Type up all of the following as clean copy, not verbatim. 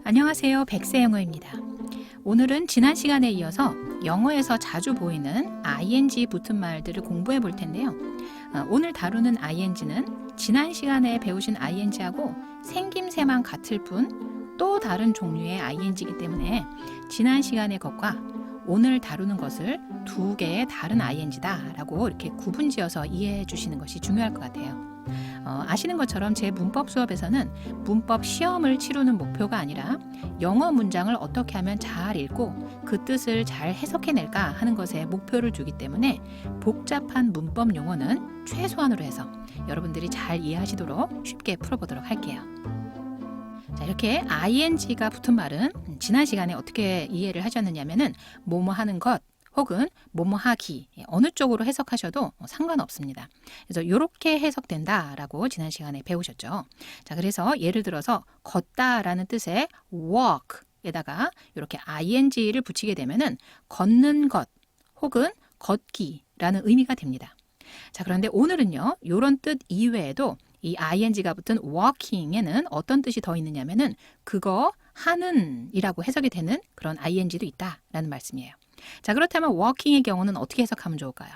안녕하세요. 백세영어입니다. 오늘은 지난 시간에 이어서 영어에서 자주 보이는 ing 붙은 말들을 공부해 볼 텐데요. 오늘 다루는 ing는 지난 시간에 배우신 ing하고 생김새만 같을 뿐 또 다른 종류의 ing이기 때문에 지난 시간의 것과 오늘 다루는 것을 두 개의 다른 ing다 라고 이렇게 구분지어서 이해해 주시는 것이 중요할 것 같아요. 아시는 것처럼 제 문법 수업에서는 문법 시험을 치르는 목표가 아니라 영어 문장을 어떻게 하면 잘 읽고 그 뜻을 잘 해석해낼까 하는 것에 목표를 두기 때문에 복잡한 문법 용어는 최소한으로 해서 여러분들이 잘 이해하시도록 쉽게 풀어보도록 할게요. 자, 이렇게 ing가 붙은 말은 지난 시간에 어떻게 이해를 하셨느냐면은 뭐뭐 하는 것 혹은 뭐뭐 하기 어느 쪽으로 해석하셔도 상관없습니다. 그래서 이렇게 해석된다라고 지난 시간에 배우셨죠. 자, 그래서 예를 들어서 걷다라는 뜻의 walk에다가 이렇게 ing를 붙이게 되면은 걷는 것 혹은 걷기라는 의미가 됩니다. 자, 그런데 오늘은요, 이런 뜻 이외에도 이 ing가 붙은 walking에는 어떤 뜻이 더 있느냐면은 그거 하는 이라고 해석이 되는 그런 ing도 있다라는 말씀이에요. 자, 그렇다면 walking의 경우는 어떻게 해석하면 좋을까요?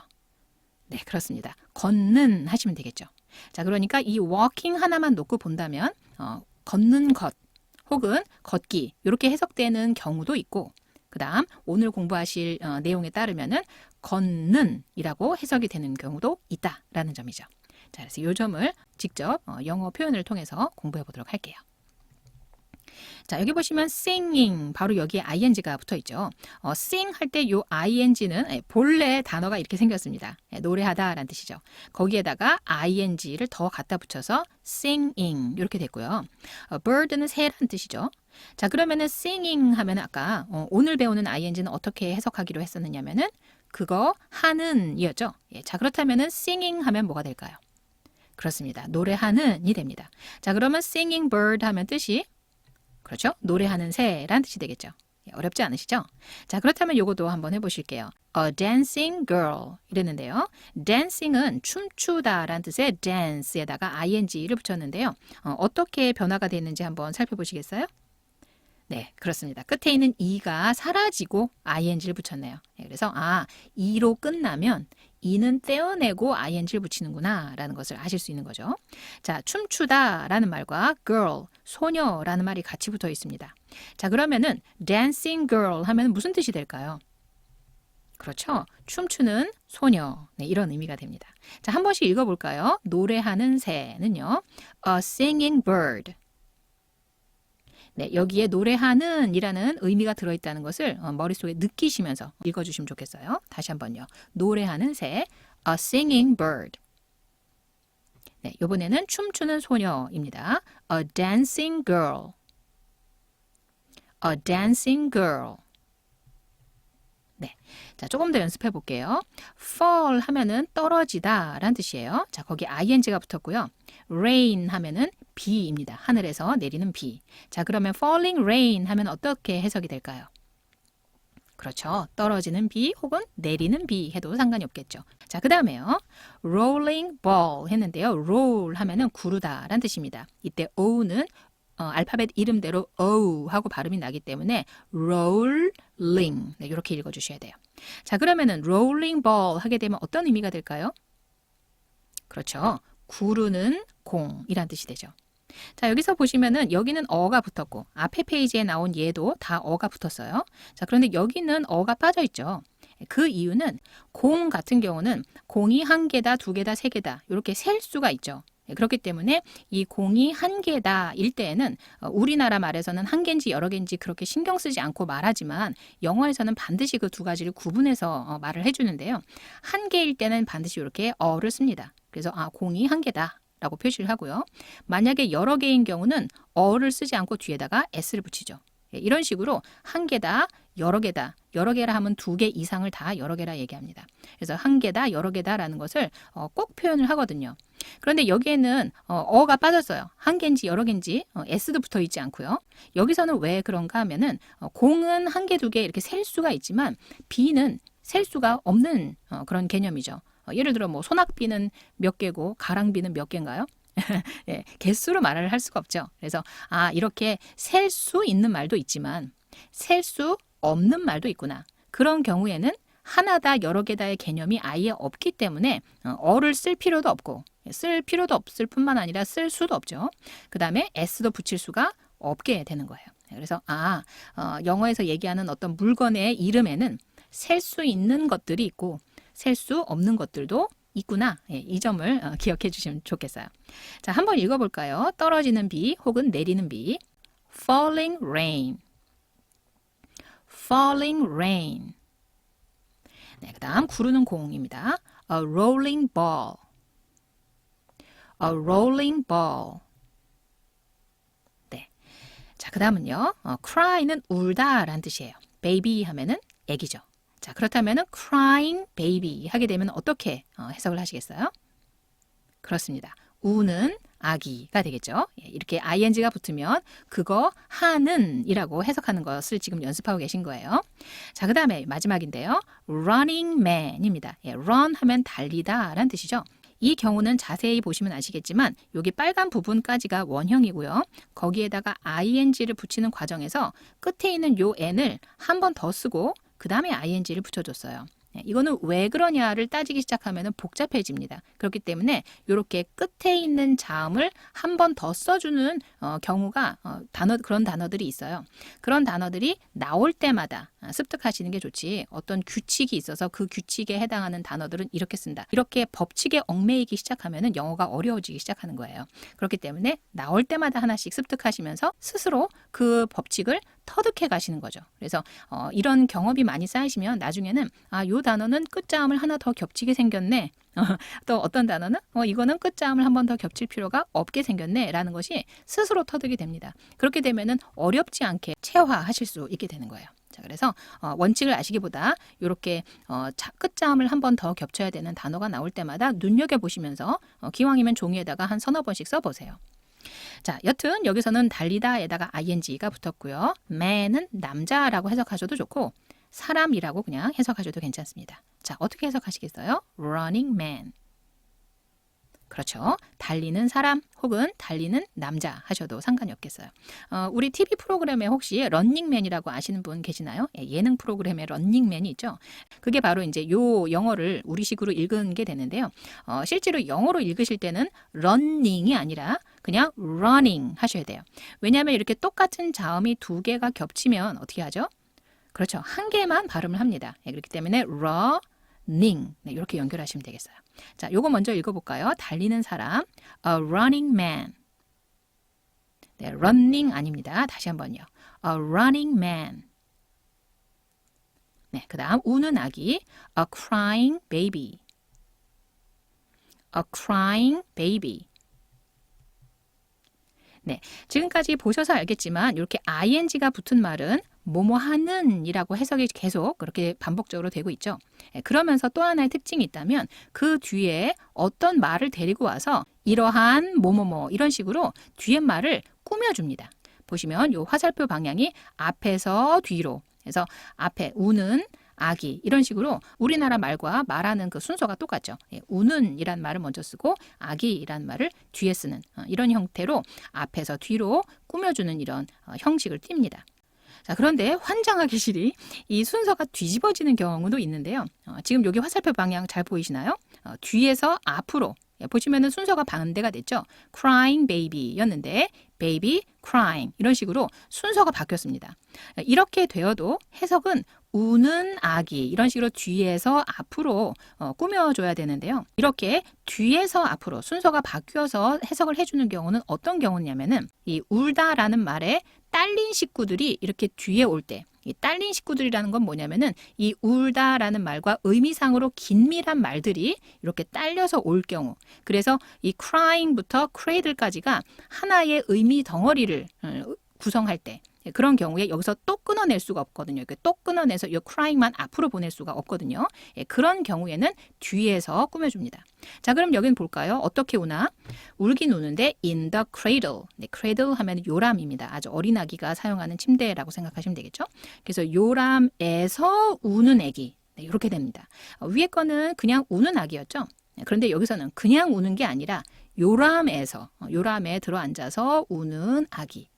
네, 그렇습니다. 걷는 하시면 되겠죠. 자, 그러니까 이 walking 하나만 놓고 본다면 걷는 것 혹은 걷기 이렇게 해석되는 경우도 있고 그 다음 오늘 공부하실 내용에 따르면은 걷는 이라고 해석이 되는 경우도 있다라는 점이죠. 자, 그래서 이 점을 직접 영어 표현을 통해서 공부해 보도록 할게요. 자, 여기 보시면 singing 바로 여기에 ing가 붙어 있죠. sing 할 때 이 ing는 본래 단어가 이렇게 생겼습니다. 노래하다 라는 뜻이죠. 거기에다가 ing를 더 갖다 붙여서 singing 이렇게 됐고요. bird는 새라는 뜻이죠. 자, 그러면은 singing 하면 아까 오늘 배우는 ing는 어떻게 해석하기로 했었느냐면은 그거 하는 이었죠. 자, 그렇다면은 singing 하면 뭐가 될까요? 그렇습니다. 노래하는이 됩니다. 자, 그러면 singing bird 하면 뜻이 그렇죠? 노래하는 새란 뜻이 되겠죠. 어렵지 않으시죠? 자, 그렇다면 요것도 한번 해보실게요. A dancing girl 이랬는데요. dancing은 춤추다 라는 뜻의 dance에다가 ing를 붙였는데요. 어떻게 변화가 됐는지 한번 살펴보시겠어요? 네, 그렇습니다. 끝에 있는 e가 사라지고 ing를 붙였네요. 그래서 e로 끝나면 e는 떼어내고 ing를 붙이는구나 라는 것을 아실 수 있는 거죠. 자, 춤추다 라는 말과 girl, 소녀라는 말이 같이 붙어 있습니다. 자, 그러면은 dancing girl 하면 무슨 뜻이 될까요? 그렇죠. 춤추는 소녀. 네, 이런 의미가 됩니다. 자, 한 번씩 읽어볼까요? 노래하는 새는요. A singing bird. 네, 여기에 노래하는 이라는 의미가 들어있다는 것을 머릿속에 느끼시면서 읽어주시면 좋겠어요. 다시 한번요. 노래하는 새, a singing bird. 네, 이번에는 춤추는 소녀입니다. A dancing girl. A dancing girl. 네, 자, 조금 더 연습해 볼게요. fall 하면은 떨어지다 라는 뜻이에요. 자, 거기 ing가 붙었고요. rain 하면은 비입니다. 하늘에서 내리는 비. 자, 그러면 falling rain 하면 어떻게 해석이 될까요? 그렇죠. 떨어지는 비 혹은 내리는 비 해도 상관이 없겠죠. 자, 그 다음에요. rolling ball 했는데요. roll 하면은 구르다 라는 뜻입니다. 이때 o는 알파벳 이름대로 O 하고 발음이 나기 때문에 rolling 네, 이렇게 읽어주셔야 돼요. 자, 그러면은 rolling ball 하게 되면 어떤 의미가 될까요? 그렇죠. 구르는 공이란 뜻이 되죠. 자, 여기서 보시면은 여기는 어가 붙었고 앞에 페이지에 나온 얘도 다 어가 붙었어요. 자, 그런데 여기는 어가 빠져 있죠. 그 이유는 공 같은 경우는 공이 한 개다, 두 개다, 세 개다 이렇게 셀 수가 있죠. 그렇기 때문에 이 공이 한 개다 일 때에는 우리나라 말에서는 한 개인지 여러 개인지 그렇게 신경 쓰지 않고 말하지만 영어에서는 반드시 그 두 가지를 구분해서 말을 해주는데요. 한 개일 때는 반드시 이렇게 어를 씁니다. 그래서 공이 한 개다 라고 표시를 하고요. 만약에 여러 개인 경우는 어를 쓰지 않고 뒤에다가 s를 붙이죠. 이런 식으로 한 개다, 여러 개다, 여러 개라 하면 두 개 이상을 다 여러 개라 얘기합니다. 그래서 한 개다, 여러 개다라는 것을 꼭 표현을 하거든요. 그런데 여기에는 어가 빠졌어요. 한 개인지 여러 개인지 s도 붙어 있지 않고요. 여기서는 왜 그런가 하면은 공은 한 개, 두 개 이렇게 셀 수가 있지만 비는 셀 수가 없는 그런 개념이죠. 예를 들어 뭐 소낙비는 몇 개고 가랑비는 몇 개인가요? 예, 개수로 말을 할 수가 없죠. 그래서 이렇게 셀 수 있는 말도 있지만 셀 수 없는 말도 있구나. 그런 경우에는 하나다 여러 개다의 개념이 아예 없기 때문에 어를 쓸 필요도 없고 쓸 필요도 없을 뿐만 아니라 쓸 수도 없죠. 그 다음에 s도 붙일 수가 없게 되는 거예요. 그래서 영어에서 얘기하는 어떤 물건의 이름에는 셀 수 있는 것들이 있고 셀 수 없는 것들도 있구나. 예, 이 점을 기억해 주시면 좋겠어요. 자, 한번 읽어볼까요? 떨어지는 비 혹은 내리는 비. Falling rain. Falling rain. 네, 그 다음 구르는 공입니다. A rolling ball. A rolling ball. 네. 자, 그 다음은요. cry는 울다 라는 뜻이에요. baby 하면은 애기죠. 자, 그렇다면은 crying baby 하게 되면 어떻게 해석을 하시겠어요? 그렇습니다. 우는 아기가 되겠죠. 예, 이렇게 ing가 붙으면 그거 하는 이라고 해석하는 것을 지금 연습하고 계신 거예요. 자, 그 다음에 마지막인데요. running man입니다. 예, run 하면 달리다 라는 뜻이죠. 이 경우는 자세히 보시면 아시겠지만 여기 빨간 부분까지가 원형이고요. 거기에다가 ing를 붙이는 과정에서 끝에 있는 요 n을 한 번 더 쓰고 그 다음에 ing를 붙여줬어요. 이거는 왜 그러냐를 따지기 시작하면 복잡해집니다. 그렇기 때문에 이렇게 끝에 있는 자음을 한 번 더 써주는 경우가 그런 단어들이 있어요. 그런 단어들이 나올 때마다 습득하시는 게 좋지 어떤 규칙이 있어서 그 규칙에 해당하는 단어들은 이렇게 쓴다. 이렇게 법칙에 얽매이기 시작하면 영어가 어려워지기 시작하는 거예요. 그렇기 때문에 나올 때마다 하나씩 습득하시면서 스스로 그 법칙을 터득해 가시는 거죠. 그래서 이런 경험이 많이 쌓이시면 나중에는 요 단어는 끝자음을 하나 더 겹치게 생겼네. 또 어떤 단어는 이거는 끝자음을 한 번 더 겹칠 필요가 없게 생겼네 라는 것이 스스로 터득이 됩니다. 그렇게 되면은 어렵지 않게 체화하실 수 있게 되는 거예요. 자, 그래서 원칙을 아시기보다 이렇게 끝자음을 한 번 더 겹쳐야 되는 단어가 나올 때마다 눈여겨보시면서 기왕이면 종이에다가 한 서너 번씩 써보세요. 자, 여튼 여기서는 달리다에다가 ing가 붙었고요. man은 남자라고 해석하셔도 좋고 사람이라고 그냥 해석하셔도 괜찮습니다. 자, 어떻게 해석하시겠어요? running man. 그렇죠. 달리는 사람 혹은 달리는 남자 하셔도 상관이 없겠어요. 우리 TV 프로그램에 혹시 런닝맨이라고 아시는 분 계시나요? 예, 예능 프로그램에 런닝맨이 있죠. 그게 바로 이제 요 영어를 우리식으로 읽은 게 되는데요. 실제로 영어로 읽으실 때는 running이 아니라 그냥 running 하셔야 돼요. 왜냐하면 이렇게 똑같은 자음이 두 개가 겹치면 어떻게 하죠? 그렇죠. 한 개만 발음을 합니다. 예, 그렇기 때문에 running 네, 이렇게 연결하시면 되겠어요. 자, 요거 먼저 읽어볼까요? 달리는 사람, a running man. 네, running 아닙니다. 다시 한번요. a running man. 네, 그 다음 우는 아기, a crying baby. a crying baby. 네, 지금까지 보셔서 알겠지만 이렇게 ing가 붙은 말은 뭐뭐 하는 이라고 해석이 계속 그렇게 반복적으로 되고 있죠. 그러면서 또 하나의 특징이 있다면 그 뒤에 어떤 말을 데리고 와서 이러한 뭐뭐뭐 이런 식으로 뒤에 말을 꾸며줍니다. 보시면 이 화살표 방향이 앞에서 뒤로 해서 앞에 우는 아기 이런 식으로 우리나라 말과 말하는 그 순서가 똑같죠. 우는 이란 말을 먼저 쓰고 아기 이란 말을 뒤에 쓰는 이런 형태로 앞에서 뒤로 꾸며주는 이런 형식을 띱니다. 자, 그런데 환장하기 싫이 이 순서가 뒤집어지는 경우도 있는데요. 지금 여기 화살표 방향 잘 보이시나요? 뒤에서 앞으로 보시면은 순서가 반대가 됐죠. crying baby였는데 baby crying 이런 식으로 순서가 바뀌었습니다. 이렇게 되어도 해석은 우는 아기 이런 식으로 뒤에서 앞으로 꾸며줘야 되는데요. 이렇게 뒤에서 앞으로 순서가 바뀌어서 해석을 해주는 경우는 어떤 경우냐면은 이 울다라는 말에 딸린 식구들이 이렇게 뒤에 올 때 이 딸린 식구들이라는 건 뭐냐면은 이 울다라는 말과 의미상으로 긴밀한 말들이 이렇게 딸려서 올 경우 그래서 이 crying부터 cradle까지가 하나의 의미 덩어리를 구성할 때 그런 경우에 여기서 또 끊어낼 수가 없거든요. 이렇게 또 끊어내서 이 crying만 앞으로 보낼 수가 없거든요. 그런 경우에는 뒤에서 꾸며줍니다. 자, 그럼 여기는 볼까요? 어떻게 우나? 울긴 우는데 in the cradle. 네, cradle 하면 요람입니다. 아주 어린 아기가 사용하는 침대라고 생각하시면 되겠죠. 그래서 요람에서 우는 아기. 네, 이렇게 됩니다. 위에 거는 그냥 우는 아기였죠. 그런데 여기서는 그냥 우는 게 아니라 요람에 들어앉아서 우는 아기.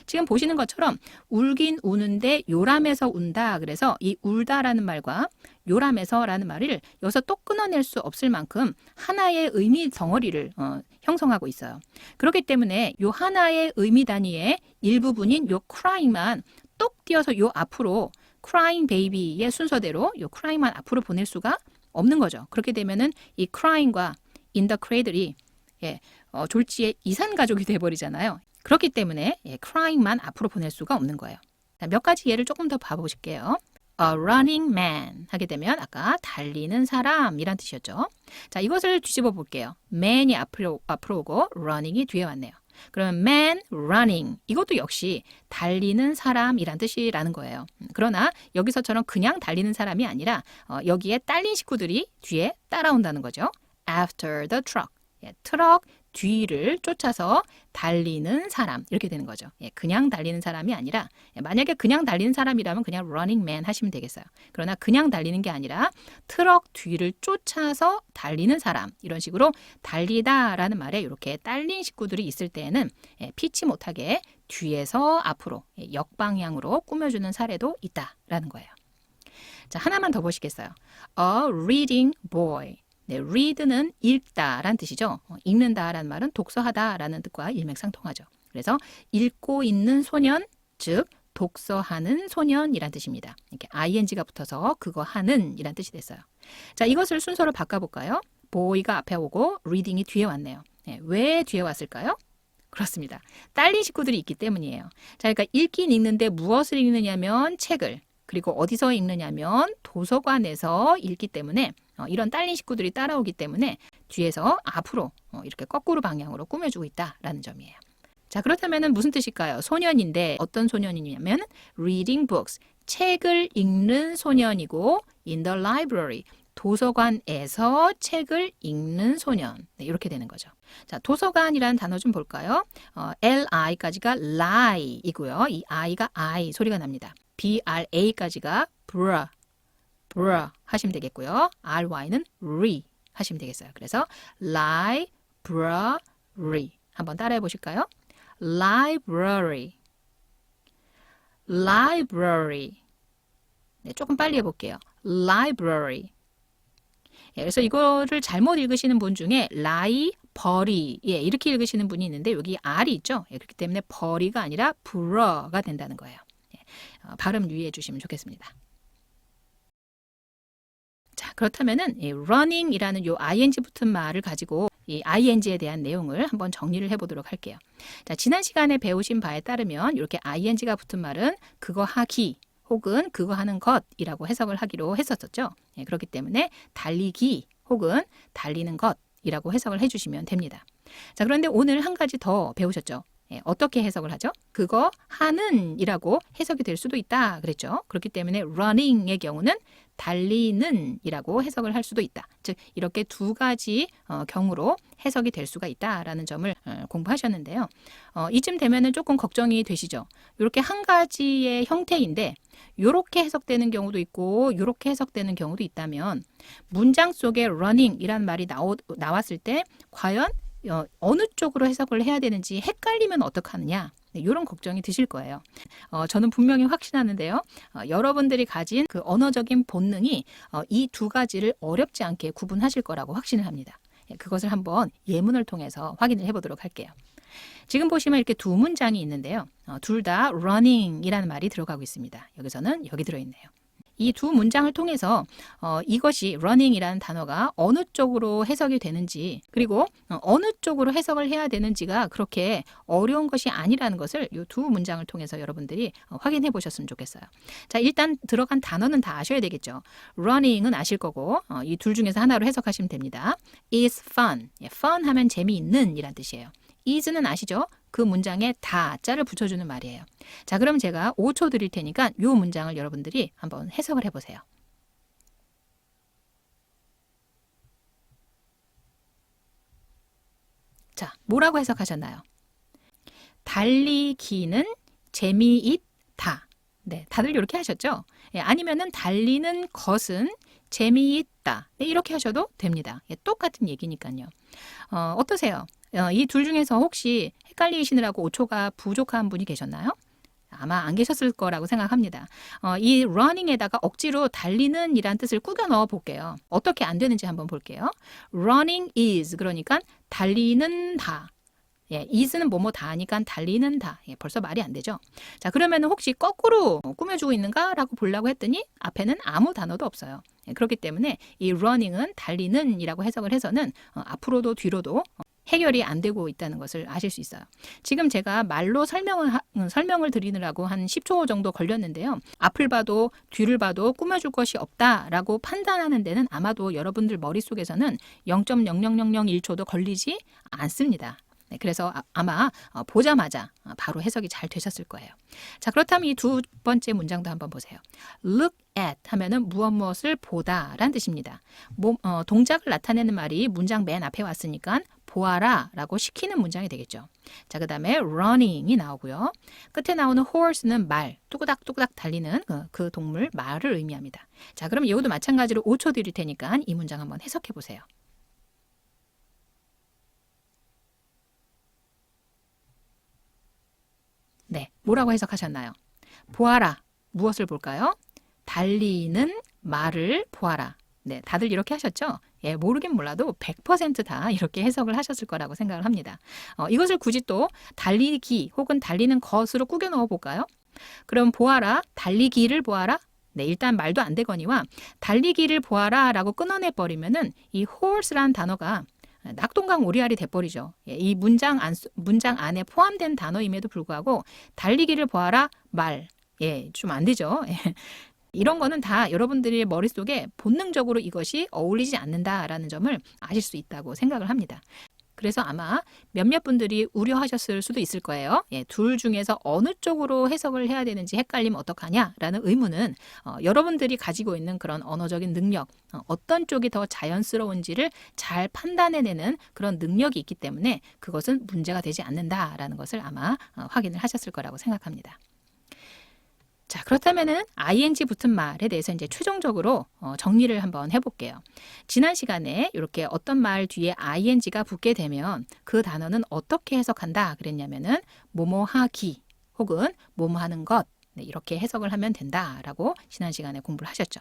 지금 보시는 것처럼 울긴 우는데 요람에서 운다. 그래서 이 울다라는 말과 요람에서라는 말을 여기서 또 끊어낼 수 없을 만큼 하나의 의미 덩어리를 형성하고 있어요. 그렇기 때문에 요 하나의 의미 단위의 일부분인 요 crying만 똑 띄어서 요 앞으로 crying baby의 순서대로 요 crying만 앞으로 보낼 수가 없는 거죠. 그렇게 되면은 이 crying과 in the cradle이 졸지의 이산가족이 돼버리잖아요. 그렇기 때문에 crying만 앞으로 보낼 수가 없는 거예요. 자, 몇 가지 예를 조금 더 봐보실게요. A running man 하게 되면 아까 달리는 사람이란 뜻이었죠. 자, 이것을 뒤집어 볼게요. man이 앞으로 오고 running이 뒤에 왔네요. 그러면 man running 이것도 역시 달리는 사람이란 뜻이라는 거예요. 그러나 여기서처럼 그냥 달리는 사람이 아니라 여기에 딸린 식구들이 뒤에 따라온다는 거죠. After the truck. 트럭 뒤를 쫓아서 달리는 사람 이렇게 되는 거죠. 그냥 달리는 사람이 아니라 만약에 그냥 달리는 사람이라면 그냥 running man 하시면 되겠어요. 그러나 그냥 달리는 게 아니라 트럭 뒤를 쫓아서 달리는 사람 이런 식으로 달리다라는 말에 이렇게 딸린 식구들이 있을 때에는 피치 못하게 뒤에서 앞으로 역방향으로 꾸며주는 사례도 있다라는 거예요. 자, 하나만 더 보시겠어요. A reading boy. 네, read는 읽다라는 뜻이죠. 읽는다라는 말은 독서하다라는 뜻과 일맥상통하죠. 그래서 읽고 있는 소년, 즉 독서하는 소년이란 뜻입니다. 이렇게 ing가 붙어서 그거 하는 이란 뜻이 됐어요. 자, 이것을 순서로 바꿔볼까요? boy가 앞에 오고 reading이 뒤에 왔네요. 네, 왜 뒤에 왔을까요? 그렇습니다. 딸린 식구들이 있기 때문이에요. 자, 그러니까 읽긴 읽는데 무엇을 읽느냐면 책을, 그리고 어디서 읽느냐면 도서관에서 읽기 때문에 이런 딸린 식구들이 따라오기 때문에 뒤에서 앞으로 이렇게 거꾸로 방향으로 꾸며주고 있다라는 점이에요. 자, 그렇다면 무슨 뜻일까요? 소년인데 어떤 소년이냐면 reading books, 책을 읽는 소년이고 in the library, 도서관에서 책을 읽는 소년. 네, 이렇게 되는 거죠. 자, 도서관이라는 단어 좀 볼까요? li까지가 lie이고요. 이 i가 I 소리가 납니다. bra까지가 bra 하시면 되겠고요. ry는 re 하시면 되겠어요. 그래서 library 한번 따라해 보실까요? library 네, 조금 빨리 해볼게요. library 그래서 이거를 잘못 읽으시는 분 중에 라이버리 이렇게 읽으시는 분이 있는데 여기 R이 있죠. 그렇기 때문에 버리가 아니라 브러가 된다는 거예요. 발음 유의해 주시면 좋겠습니다. 자, 그렇다면은 이 running이라는 요 ing 붙은 말을 가지고 이 ing에 대한 내용을 한번 정리를 해보도록 할게요. 자, 지난 시간에 배우신 바에 따르면 이렇게 ing가 붙은 말은 그거 하기 혹은 그거 하는 것이라고 해석을 하기로 했었죠. 그렇기 때문에 달리기 혹은 달리는 것이라고 해석을 해주시면 됩니다. 자, 그런데 오늘 한 가지 더 배우셨죠. 어떻게 해석을 하죠? 그거 하는 이라고 해석이 될 수도 있다 그랬죠. 그렇기 때문에 running의 경우는 달리는 이라고 해석을 할 수도 있다. 즉 이렇게 두 가지 경우로 해석이 될 수가 있다라는 점을 공부하셨는데요. 이쯤 되면은 조금 걱정이 되시죠. 이렇게 한 가지의 형태인데 이렇게 해석되는 경우도 있고 이렇게 해석되는 경우도 있다면 문장 속에 running이라는 말이 나왔을 때 과연 어느 쪽으로 해석을 해야 되는지 헷갈리면 어떡하느냐 이런 걱정이 드실 거예요. 저는 분명히 확신하는데요. 여러분들이 가진 그 언어적인 본능이 이 두 가지를 어렵지 않게 구분하실 거라고 확신을 합니다. 그것을 한번 예문을 통해서 확인을 해보도록 할게요. 지금 보시면 이렇게 두 문장이 있는데요. 둘 다 running이라는 말이 들어가고 있습니다. 여기서는 여기 들어있네요. 이 두 문장을 통해서 이것이 running이라는 단어가 어느 쪽으로 해석이 되는지 그리고 어느 쪽으로 해석을 해야 되는지가 그렇게 어려운 것이 아니라는 것을 이 두 문장을 통해서 여러분들이 확인해 보셨으면 좋겠어요. 자, 일단 들어간 단어는 다 아셔야 되겠죠. running은 아실 거고 이 둘 중에서 하나로 해석하시면 됩니다. is fun. fun 하면 재미있는 이란 뜻이에요. is는 아시죠? 그 문장에 다자를 붙여주는 말이에요. 자, 그럼 제가 5초 드릴 테니까 이 문장을 여러분들이 한번 해석을 해보세요. 자, 뭐라고 해석하셨나요? 달리기는 재미있다. 네, 다들 이렇게 하셨죠? 아니면은 달리는 것은 재미있다. 네, 이렇게 하셔도 됩니다. 예, 똑같은 얘기니까요. 어떠세요? 이 둘 중에서 혹시 헷갈리시느라고 5초가 부족한 분이 계셨나요? 아마 안 계셨을 거라고 생각합니다. 이 running에다가 억지로 달리는 이란 뜻을 꾸겨 넣어 볼게요. 어떻게 안 되는지 한번 볼게요. running is 그러니까 달리는 다. 예, is는 뭐뭐다 하니까 달리는 다. 예, 벌써 말이 안 되죠. 자, 그러면 혹시 거꾸로 꾸며주고 있는가라고 보려고 했더니 앞에는 아무 단어도 없어요. 예, 그렇기 때문에 이 running은 달리는 이라고 해석을 해서는 앞으로도 뒤로도 해결이 안 되고 있다는 것을 아실 수 있어요. 지금 제가 말로 설명을 드리느라고 한 10초 정도 걸렸는데요. 앞을 봐도 뒤를 봐도 꾸며줄 것이 없다라고 판단하는 데는 아마도 여러분들 머릿속에서는 0.00001초도 걸리지 않습니다. 네, 그래서 아마 보자마자 바로 해석이 잘 되셨을 거예요. 자, 그렇다면 이 두 번째 문장도 한번 보세요. Look at 하면은 무엇을 보다라는 뜻입니다. 동작을 나타내는 말이 문장 맨 앞에 왔으니까 보아라 라고 시키는 문장이 되겠죠. 자, 그 다음에 running이 나오고요. 끝에 나오는 horse는 말, 뚜구닥뚜구닥 달리는 그 동물, 말을 의미합니다. 자, 그럼 이것도 마찬가지로 5초 드릴 테니까 이 문장 한번 해석해 보세요. 네, 뭐라고 해석하셨나요? 보아라, 무엇을 볼까요? 달리는 말을 보아라. 네, 다들 이렇게 하셨죠? 예, 모르긴 몰라도 100%다 이렇게 해석을 하셨을 거라고 생각을 합니다. 이것을 굳이 또 달리기 혹은 달리는 것으로 꾸겨 넣어 볼까요? 그럼 보아라, 달리기를 보아라. 네, 일단 말도 안 되거니와 달리기를 보아라 라고 끊어내 버리면은 이 horse라는 단어가 낙동강 오리알이 돼버리죠. 예, 이 문장 안에 포함된 단어임에도 불구하고 달리기를 보아라 말. 예, 좀 안 되죠. 예. 이런 거는 다 여러분들의 머릿속에 본능적으로 이것이 어울리지 않는다라는 점을 아실 수 있다고 생각을 합니다. 그래서 아마 몇몇 분들이 우려하셨을 수도 있을 거예요. 예, 둘 중에서 어느 쪽으로 해석을 해야 되는지 헷갈리면 어떡하냐라는 의문은 여러분들이 가지고 있는 그런 언어적인 능력, 어떤 쪽이 더 자연스러운지를 잘 판단해내는 그런 능력이 있기 때문에 그것은 문제가 되지 않는다라는 것을 아마 확인을 하셨을 거라고 생각합니다. 자, 그렇다면은 ing 붙은 말에 대해서 이제 최종적으로 정리를 한번 해볼게요. 지난 시간에 이렇게 어떤 말 뒤에 ing가 붙게 되면 그 단어는 어떻게 해석한다 그랬냐면은 뭐뭐 하기 혹은 뭐뭐 하는 것 네, 이렇게 해석을 하면 된다라고 지난 시간에 공부를 하셨죠.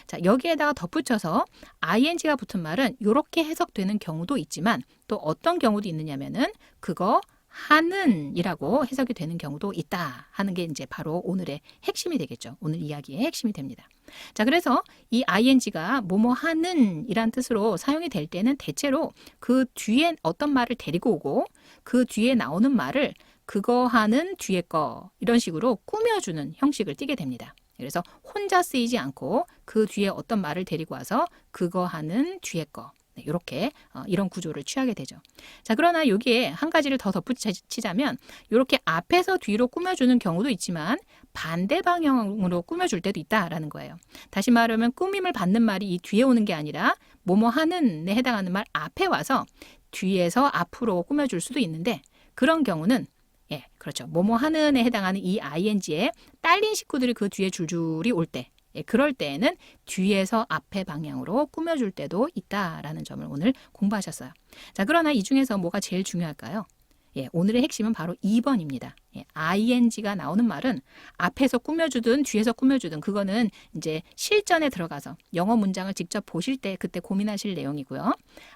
자, 여기에다가 덧붙여서 ing가 붙은 말은 이렇게 해석되는 경우도 있지만 또 어떤 경우도 있느냐면은 그거 하는 이라고 해석이 되는 경우도 있다 하는 게 이제 바로 오늘의 핵심이 되겠죠. 오늘 이야기의 핵심이 됩니다. 자, 그래서 이 ing가 뭐뭐 하는 이란 뜻으로 사용이 될 때는 대체로 그 뒤에 어떤 말을 데리고 오고 그 뒤에 나오는 말을 그거 하는 뒤에 거 이런 식으로 꾸며주는 형식을 띠게 됩니다. 그래서 혼자 쓰이지 않고 그 뒤에 어떤 말을 데리고 와서 그거 하는 뒤에 거 네, 이렇게 이런 구조를 취하게 되죠. 자, 그러나 여기에 한 가지를 더 덧붙이자면 이렇게 앞에서 뒤로 꾸며주는 경우도 있지만 반대 방향으로 꾸며줄 때도 있다라는 거예요. 다시 말하면 꾸밈을 받는 말이 이 뒤에 오는 게 아니라 뭐뭐 하는에 해당하는 말 앞에 와서 뒤에서 앞으로 꾸며줄 수도 있는데 그런 경우는 예, 그렇죠. 뭐뭐 하는에 해당하는 이 ing에 딸린 식구들이 그 뒤에 줄줄이 올 때 예, 그럴 때에는 뒤에서 앞에 방향으로 꾸며줄 때도 있다라는 점을 오늘 공부하셨어요. 자, 그러나 이 중에서 뭐가 제일 중요할까요? 예, 오늘의 핵심은 바로 2번입니다. 예, ing가 나오는 말은 앞에서 꾸며주든 뒤에서 꾸며주든 그거는 이제 실전에 들어가서 영어 문장을 직접 보실 때 그때 고민하실 내용이고요.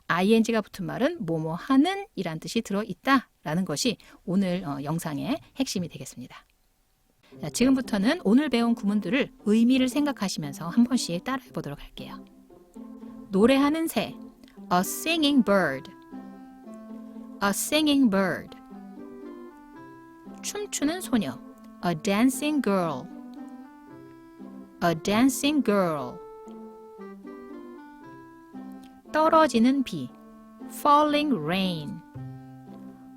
ing가 붙은 말은 뭐뭐 하는 이란 뜻이 들어있다라는 것이 오늘 영상의 핵심이 되겠습니다. 자, 지금부터는 오늘 배운 구문들을 의미를 생각하시면서 한 번씩 따라해 보도록 할게요. 노래하는 새, a singing bird, a singing bird. 춤추는 소녀, a dancing girl, a dancing girl. 떨어지는 비, falling rain,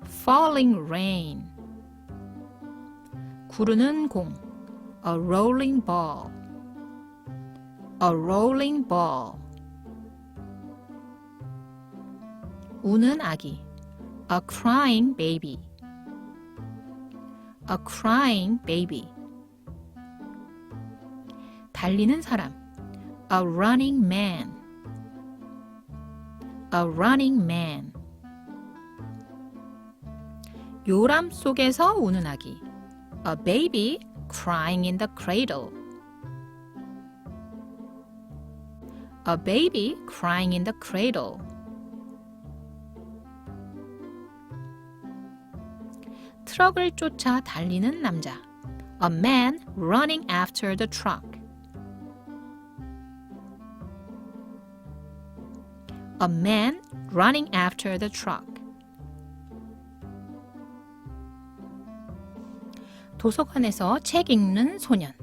falling rain. 구르는 공, a rolling ball, a rolling ball. 우는 아기, a crying baby, a crying baby. 달리는 사람, A running man. A running man. 요람 속에서 우는 아기. A baby crying in the cradle. A baby crying in the cradle. 트럭을 쫓아 달리는 남자. A man running after the truck. A man running after the truck. 도서관에서 책 읽는 소년.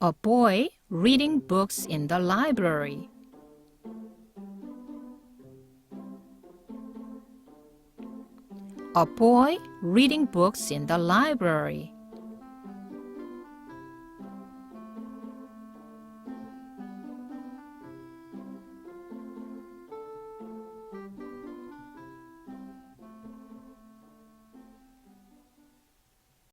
A boy reading books in the library. A boy reading books in the library.